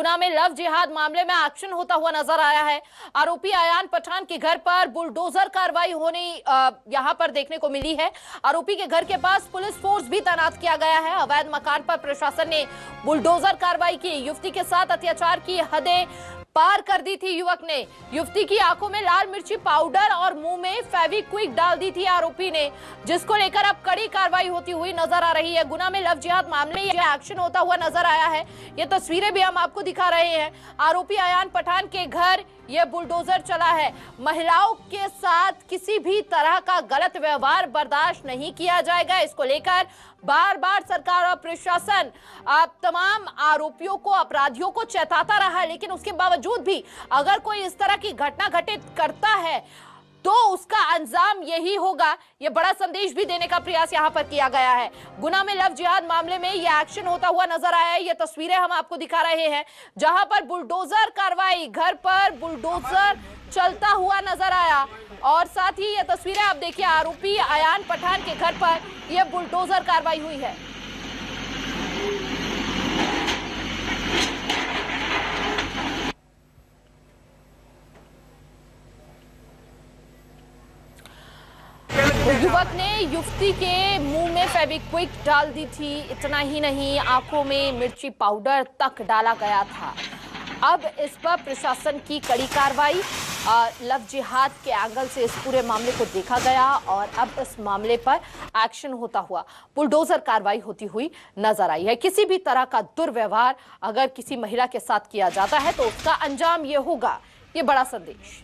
गुना में लव जिहाद मामले में एक्शन होता हुआ नजर आया है। आरोपी अयान पठान के घर पर बुलडोजर कार्रवाई होने यहां पर देखने को मिली है। आरोपी के घर के पास पुलिस फोर्स भी तैनात किया गया है। अवैध मकान पर प्रशासन ने बुलडोजर कार्रवाई की। युवती के साथ अत्याचार की हदें पार कर दी थी युवक ने। युवती की आंखों में लाल मिर्ची पाउडर और मुंह में फेविक्विक डाल दी थी आरोपी ने, जिसको लेकर अब कड़ी कार्रवाई होती हुई नजर आ रही है। गुना में लव जिहाद मामले में एक्शन होता हुआ नजर आया है। ये तस्वीरें भी हम आपको दिखा रहे हैं। आरोपी अयान पठान के घर ये बुलडोजर चला है। महिलाओं के साथ किसी भी तरह का गलत व्यवहार बर्दाश्त नहीं किया जाएगा। इसको लेकर बार बार सरकार और प्रशासन तमाम आरोपियों को, अपराधियों को चेताता रहा है, लेकिन उसके बावजूद भी अगर कोई इस तरह की घटना घटित करता है तो उसका अंजाम यही होगा। ये बड़ा संदेश भी देने का प्रयास यहां पर किया गया है। गुना में लव जिहाद मामले में ये एक्शन होता हुआ नजर आया है। ये तस्वीरें हम आपको दिखा रहे हैं जहां पर बुलडोजर कार्रवाई, घर पर बुलडोजर चलता हुआ नजर आया। और साथ ही ये तस्वीरें आप देखिए, आरोपी अयान पठान के घर पर यह बुलडोजर कार्रवाई हुई है। युवक ने युवती के मुंह में फेविक्विक डाल दी थी। इतना ही नहीं, आंखों में मिर्ची पाउडर तक डाला गया था। अब इस पर प्रशासन की कड़ी कार्रवाई, लव जिहाद के एंगल से इस पूरे मामले को देखा गया और अब इस मामले पर एक्शन होता हुआ, बुलडोजर कार्रवाई होती हुई नजर आई है। किसी भी तरह का दुर्व्यवहार अगर किसी महिला के साथ किया जाता है तो उसका अंजाम ये होगा। ये बड़ा संदेश।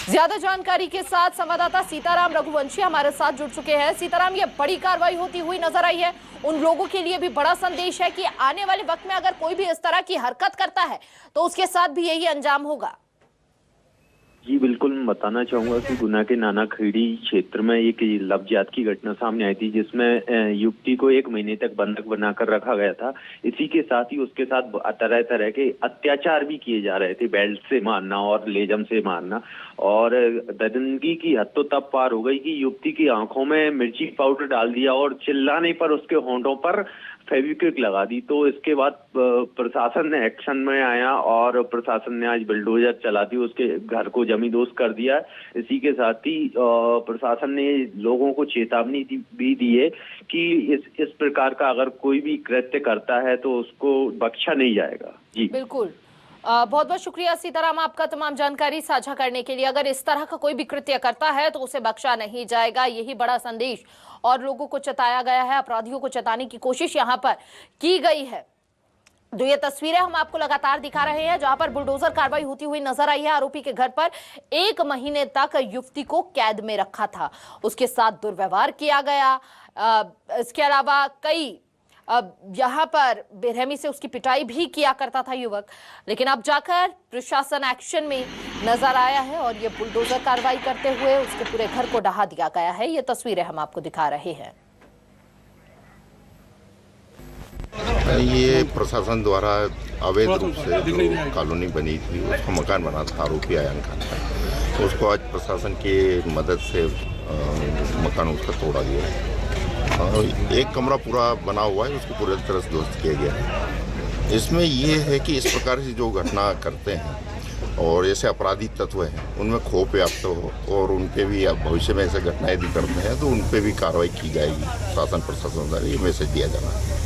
ज्यादा जानकारी के साथ संवाददाता सीताराम रघुवंशी हमारे साथ जुड़ चुके हैं। सीताराम, ये बड़ी कार्रवाई होती हुई नजर आई है। उन लोगों के लिए भी बड़ा संदेश है कि आने वाले वक्त में अगर कोई भी इस तरह की हरकत करता है तो उसके साथ भी यही अंजाम होगा। जी बिल्कुल, मैं बताना चाहूंगा कि गुना के नाना खेड़ी क्षेत्र में एक लव जिहाद की घटना सामने आई थी, जिसमें युवती को 1 महीने तक बंधक बनाकर रखा गया था। इसी के साथ ही उसके साथ तरह तरह के अत्याचार भी किए जा रहे थे, बेल्ट से मारना और लेजम से मारना। और दरिंदगी की हद तो तब पार हो गई कि युवती की आंखों में मिर्ची पाउडर डाल दिया और चिल्लाने पर उसके होंठों पर फेविक्विक लगा दी। तो इसके बाद प्रशासन ने एक्शन में आया और प्रशासन ने आज बुलडोजर चला दी, उसके घर को जमींदोज कर दिया। इसी के साथ ही प्रशासन ने लोगों को चेतावनी भी दी है कि इस प्रकार का अगर कोई भी कृत्य करता है तो उसको बख्शा नहीं जाएगा। जी बिल्कुल, बहुत बहुत शुक्रिया सीताराम आपका तमाम जानकारी साझा करने के लिए। अगर इस तरह का कोई भी कृत्य करता है तो उसे बख्शा नहीं जाएगा, यही बड़ा संदेश और लोगों को चेताया गया है। अपराधियों को चेताने की कोशिश यहां पर की गई है। तो ये तस्वीरें हम आपको लगातार दिखा रहे हैं जहां पर बुलडोजर कार्रवाई होती हुई नजर आई है। आरोपी के घर पर 1 महीने तक युवती को कैद में रखा था, उसके साथ दुर्व्यवहार किया गया। इसके अलावा कई यहाँ पर बेरहमी से उसकी पिटाई भी किया करता था युवक, लेकिन अब जाकर प्रशासन एक्शन में नजर आया है और ये बुलडोजर कार्रवाई करते हुए उसके पूरे घर को ढहा दिया गया है। ये तस्वीरें हम आपको दिखा रहे हैं। ये प्रशासन द्वारा अवैध रूप से जो कॉलोनी बनी थी, उसका मकान बना था आरोपी अयान खान का, तो उसको आज प्रशासन की मदद से मकान उसका तोड़ा गया है। एक कमरा पूरा बना हुआ है, उसको पूरी तरह से ध्वस्त किया गया है। इसमें ये है कि इस प्रकार से जो घटना करते हैं और ऐसे अपराधी तत्व हैं उनमें खौफ व्याप्त हो और उन पे भी भविष्य में ऐसे घटनाएं यदि करते हैं तो उन पे भी कार्रवाई की जाएगी। शासन प्रशासन द्वारा ये मैसेज दिया जाना है।